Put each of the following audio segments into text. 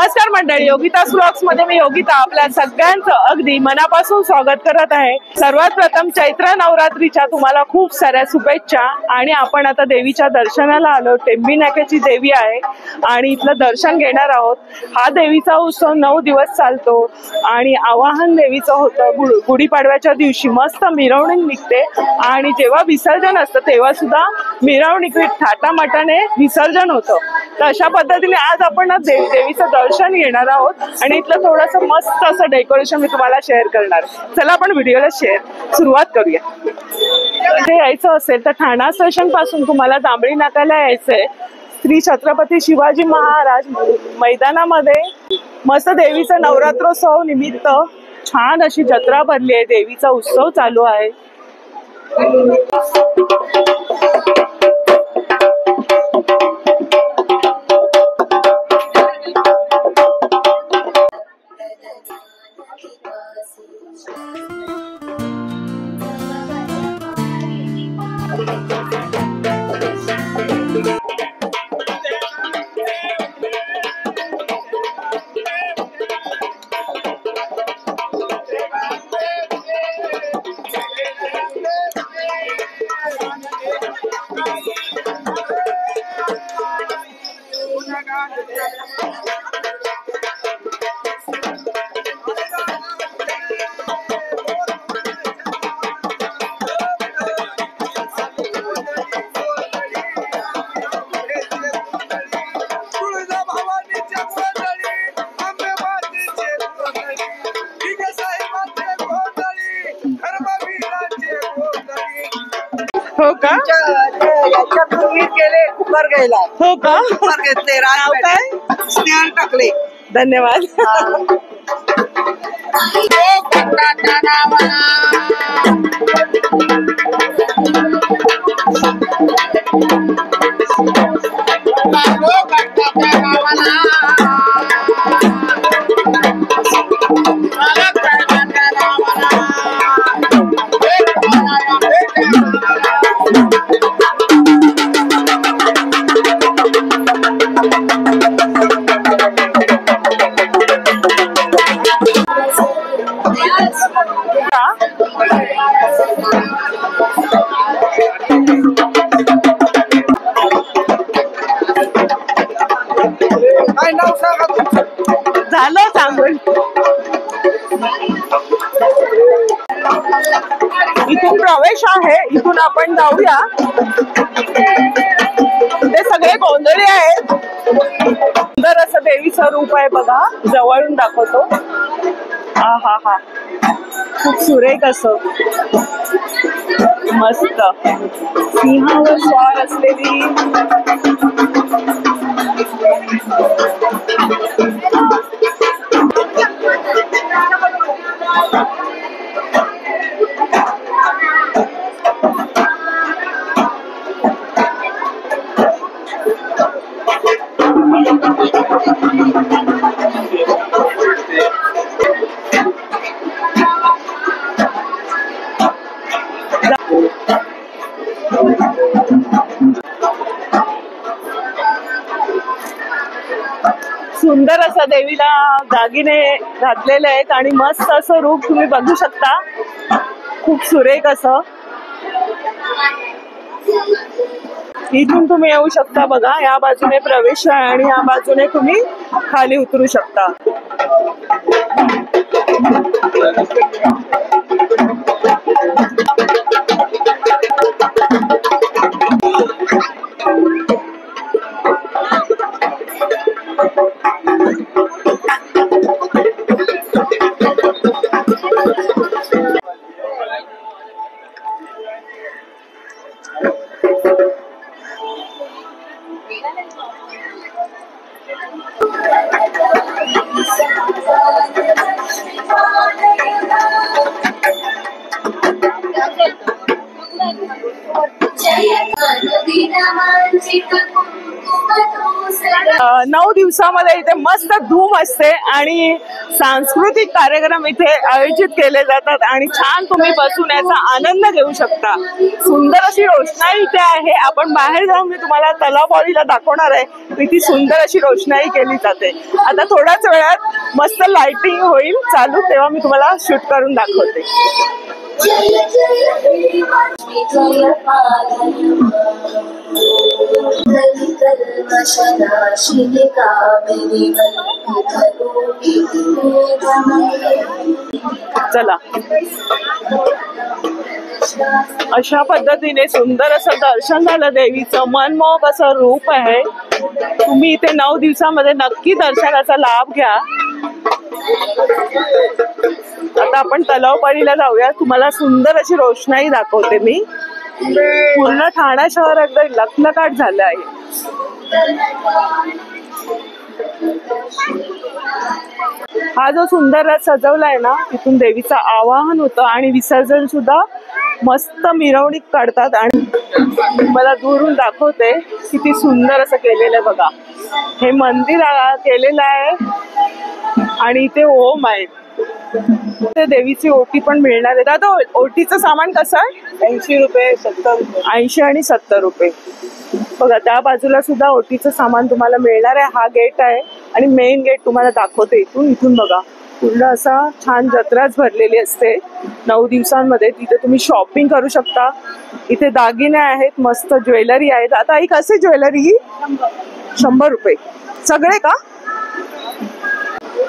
नमस्कार मंडळी, योगिता व्लॉग्स मध्ये मी योगिता आपल्या सगळ्यांचं अगदी मनापासून स्वागत करत आहे। सर्वात प्रथम चैत्र नवरात्रीच्या तुम्हाला खूप साऱ्या शुभेच्छा। आणि आपण आता देवीच्या दर्शनाला आलो। टेंबी नाक्याची देवी आहे आणि इथलं दर्शन घेणार आहोत। हा देवीचा उत्सव 9 दिवस चालतो आणि आवाहन देवीचं होतं। गुढीपाडव्याच्या दिवशी मस्त मिरवणूक निघते आणि जेव्हा विसर्जन असतं तेव्हा सुद्धा मिरवणुकीत थाटामाटाने विसर्जन होतं। तर अशा पद्धतीने आज आपण देवीचं दर्शन घेणार आहोत आणि इथलं थोडंसं मस्त असं डेकोरेशन मी तुम्हाला शेअर करणार। चला आपण व्हिडिओला सुरुवात करूया। इथे यायचं असेल तर ठाणा स्टेशन पासून तुम्हाला जांभळी नाक्याला यायचंय। श्री छत्रपती शिवाजी महाराज मैदानामध्ये मस्त देवीचा नवरात्रोत्सव निमित्त छान अशी जत्रा भरली आहे। देवीचा उत्सव चालू आहे। हो का? गेले कुकर घ्यायला। हो का? कुकर घेतले। नाव काय? स्नेहल टाकले। धन्यवाद। झालं सांगून। इथून प्रवेश आहे, इथून आपण जाऊया। ते सगळे गोंधळी आहेत। सुंदर असं देवीचं रूप आहे बघा, जवळून दाखवतो। हा हा हा, खूप सुरेख असं मस्त सिंहावर स्वार असलेली सुंदर असं देवीला दागिने घातलेले आहेत आणि मस्त असं रूप तुम्ही बघू शकता। खूप सुरेख असं इथून तुम्ही येऊ शकता बघा। या बाजूने प्रवेश आहे आणि या बाजूने तुम्ही खाली उतरू शकता। 9 दिवसामध्ये इथे मस्त धूम असते आणि सांस्कृतिक कार्यक्रम इथे आयोजित केले जातात आणि छान तुम्ही बसून याचा आनंद घेऊ शकता. सुंदर अशी रोषणाई इथे आहे. आपण बाहेर जाऊन मी तुम्हाला तलाववाडीला दाखवणार आहे. किती सुंदर अशी रोषणाई केली जाते. आता थोड्याच वेळात मस्त लाइटिंग होईल चालू, तेव्हा मी तुम्हाला शूट करून दाखवते. चला, अशा पद्धतीने सुंदर असं दर्शन झालं देवीचं. मनमोहक असं रूप आहे. तुम्ही इथे 9 दिवसामध्ये नक्की दर्शनाचा लाभ घ्या. आता आपण तलावपाळीला जाऊया. तुम्हाला सुंदर अशी रोषणाई दाखवते मी. पूर्ण ठाणा शहर एकदम लखलखाट झालं आहे. हा जो सुंदर सजवलाय ना, तिथून देवीचं आवाहन होतं आणि विसर्जन सुद्धा मस्त मिरवणूक काढतात. आणि मला दूरून दाखवते किती सुंदर असं केलेलं आहे बघा. हे मंदिर केलेलं आहे आणि इथे ओम आहे. ते देवीची ओटी पण मिळणार आहे. दादा, ओटीचं सामान कसं आहे? 80 रुपये, 70 रुपये. 80 आणि 70 रुपये. बघा, त्या बाजूला सुद्धा ओटीचं सामान तुम्हाला मिळणार आहे. हा गेट आहे आणि मेन गेट तुम्हाला दाखवते इथून बघा. पूर्ण असा छान जत्राच भरलेली असते 9 दिवसांमध्ये. तिथे तुम्ही शॉपिंग करू शकता. इथे दागिने आहेत, मस्त ज्वेलरी आहेत. आता ही कशी ज्वेलरी? 100 रुपये सगळे का?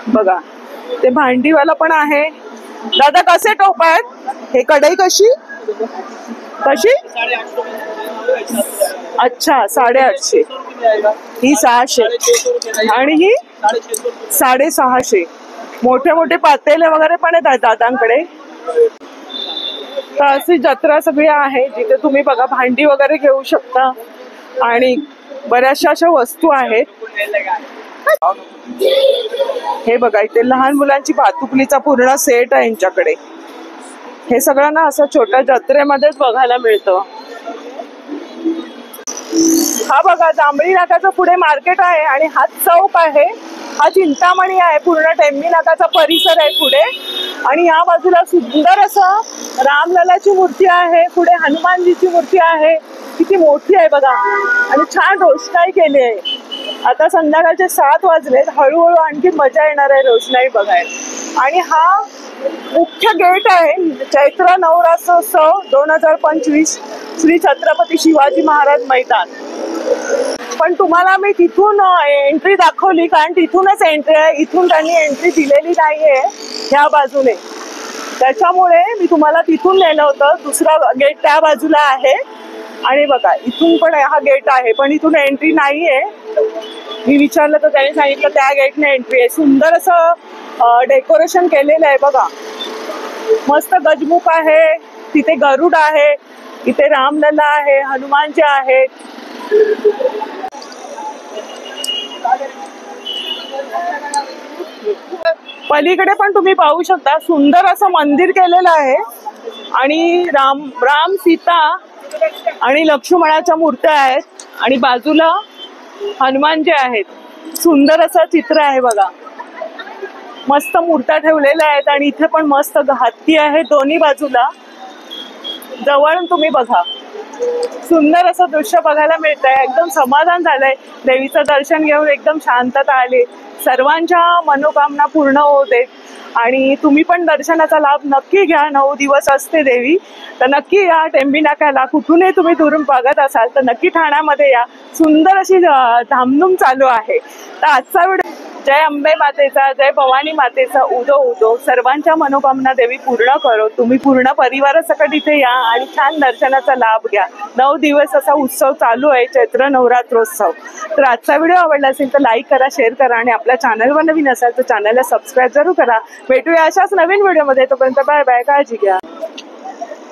बघा, ते भांडीवाला पण आहे. दादा, कसे टोप आहेत? हे कढई कशी? अच्छा, 850. ही 600 आणि ही 650. मोठे मोठे पातेले वगैरे पण आहेत दादांकडे. तर अशी जत्रा सगळी आहे जिथे तुम्ही बघा भांडी वगैरे घेऊ शकता आणि बऱ्याचशा अशा वस्तू आहेत. हे बघा, इथे लहान मुलांची भातुकलीचा पूर्ण सेट आहे यांच्याकडे. हे सगळं ना असं छोट्या जत्रेमध्येच बघायला मिळतं. हा बघा, जांभळी नाकाचं पुढे मार्केट आहे आणि हा चौक आहे. हा चिंतामणी आहे. पूर्ण टेंबी नाकाचा परिसर आहे पुढे. आणि या बाजूला सुंदर असं रामललाची मूर्ती आहे. पुढे हनुमानजीची मूर्ती आहे. किती मोठी आहे बघा. आणि छान रोषणाई केली आहे. आता संध्याकाळचे 7 वाजलेत. हळूहळू आणखी मजा येणार आहे रोषणाई बघायला. आणि हा मुख्य गेट आहे. चैत्र नवरात्रोत्सव 2025 श्री छत्रपती शिवाजी महाराज मैदान. पण तुम्हाला मी तिथून एंट्री दाखवली कारण तिथूनच एंट्री आहे. इथून त्यांनी एंट्री दिलेली नाहीये ह्या बाजूने. त्याच्यामुळे मी तुम्हाला तिथून नेलं होतं. दुसरा गेट त्या बाजूला आहे. आणि बघा, इथून पण हा गेट आहे पण इथून एंट्री नाहीये. मी विचारलं तर त्यांनी सांगितलं त्या गेटने एंट्री आहे. सुंदर असं डेकोरेशन केलेलं आहे बघा. मस्त गजमुख आहे. तिथे गरुड आहे. इथे रामलला आहे. हनुमानजी आहेत. पलीकडे पण तुम्ही पाहू शकता सुंदर असं मंदिर केलेलं आहे. आणि राम सीता आणि लक्ष्मणाच्या मूर्त्या आहेत आणि बाजूला हनुमानजी आहेत. सुंदर असं चित्र आहे बघा. मस्त मूर्त्या ठेवलेल्या आहेत आणि इथे पण मस्त हत्ती आहे दोन्ही बाजूला. जवळून तुम्ही बघा, सुंदर असं दृश्य बघायला मिळत आहे. एकदम समाधान झालंय. देवीचं दर्शन घेऊन एकदम शांतता आली. सर्वांच्या मनोकामना पूर्ण होऊ देत. आणि तुम्ही पण दर्शनाचा लाभ नक्की घ्या. 9 दिवस असते देवी. तर नक्की या टेंबी नाक्याला. कुठूनही तुम्ही दुरून बघत असाल तर नक्की ठाण्यामध्ये या. सुंदर अशी धामधूम चालू आहे. तर आजचा व्हिडिओ जय अंबे मातेचा, जय भवानी मातेचा उदो उदो. सर्वांच्या मनोकामना देवी पूर्ण करो. तुम्ही पूर्ण परिवारासकट इथे या आणि छान दर्शनाचा लाभ घ्या. 9 दिवस असा उत्सव चालू आहे, चैत्र नवरात्रोत्सव. तर आजचा व्हिडिओ आवडला असेल तर लाईक करा, शेअर करा आणि आपल्या चॅनलवर नवीन असाल तर चॅनलला सबस्क्राईब जरूर करा. भेटूया अशाच नवीन व्हिडिओमध्ये. तोपर्यंत बाय बाय. काळजी घ्या.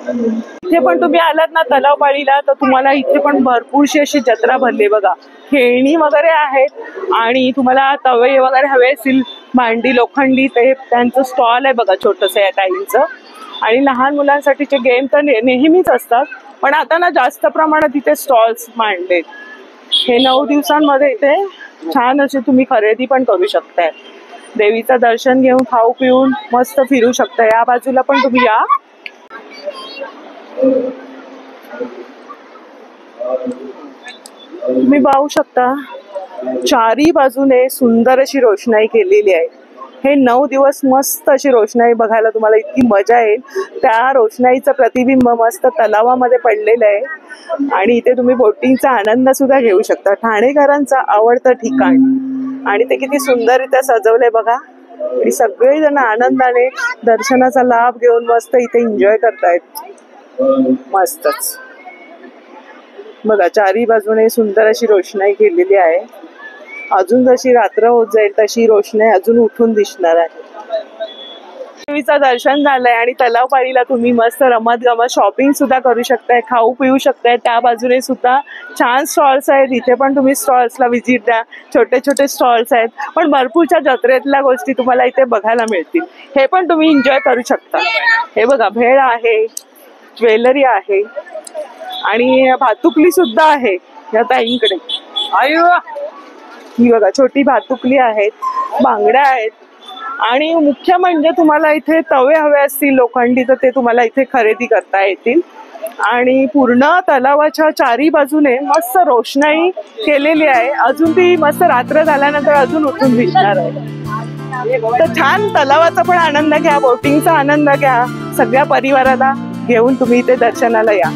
इथे पण तुम्ही आलात ना तलावपाळीला तर तुम्हाला इथे पण भरपूरशी अशी जत्रा भरली बघा. खेळणी वगैरे आहेत आणि तुम्हाला तवे वगैरे हवे असतील भांडी लोखंडी ते त्यांचं स्टॉल आहे बघा छोटंसं या टाईमचं. आणि लहान मुलांसाठीचे गेम तर नेहमीच असतात पण आता ना जास्त प्रमाणात इथे स्टॉल्स मांडलेत. हे 9 दिवसांमध्ये इथे छान अशी तुम्ही खरेदी पण करू शकताय. देवीचं दर्शन घेऊन खाऊ पिऊन मस्त फिरू शकता. या बाजूला पण तुम्ही या. तुम्ही पाहू शकता चारी बाजूने सुंदर अशी रोषणाई केलेली आहे. हे 9 दिवस मस्त अशी रोषणाई बघायला तुम्हाला इतकी मजा येईल. त्या रोषणाईचं प्रतिबिंब मस्त तलावामध्ये पडलेलं आहे आणि इथे तुम्ही बोटिंगचा आनंद सुद्धा घेऊ शकता. ठाणेकरांचं आवडतं ठिकाण आणि ते किती सुंदररित्या सजवलंय बघा. आणि सगळेजण आनंदाने दर्शनाचा लाभ घेऊन मस्त इथे एन्जॉय करतायत. मस्तच बघा, चारी बाजूने सुंदर अशी रोषणाई केलेली आहे. अजून जशी रात्र होत जाईल तशी रोषणाई अजून उठून दिसणार आहे. देवीचं दर्शन झालंय आणि तलाव पाळीला तुम्ही मस्त रमत गमत शॉपिंग सुद्धा करू शकताय, खाऊ पिऊ शकताय. त्या बाजूने सुद्धा छान स्टॉल्स आहेत. इथे पण तुम्ही स्टॉल्सला व्हिजिट द्या. छोटे छोटे स्टॉल्स आहेत पण भरपूरच्या जत्रेतल्या गोष्टी तुम्हाला इथे बघायला मिळतील. हे पण तुम्ही एन्जॉय करू शकता. हे बघा, भेळ आहे, ज्वेलरी आहे आणि भातुकली सुद्धा आहे या ताईंकडे. ही बघा, छोटी भातुकली आहेत, बांगड्या आहेत आणि मुख्य म्हणजे तुम्हाला इथे तवे हवे असतील लोखंडी तर ते तुम्हाला इथे खरेदी करता येतील. आणि पूर्ण तलावाच्या चारी बाजूने मस्त रोषणाई केलेली आहे. अजून ती मस्त रात्र झाल्यानंतर अजून उठून दिसणार आहे. तर छान तलावाचा पण आनंद घ्या, बोटिंगचा आनंद घ्या. सगळ्या परिवाराला घेऊन तुम्ही इथे दर्शनाला या.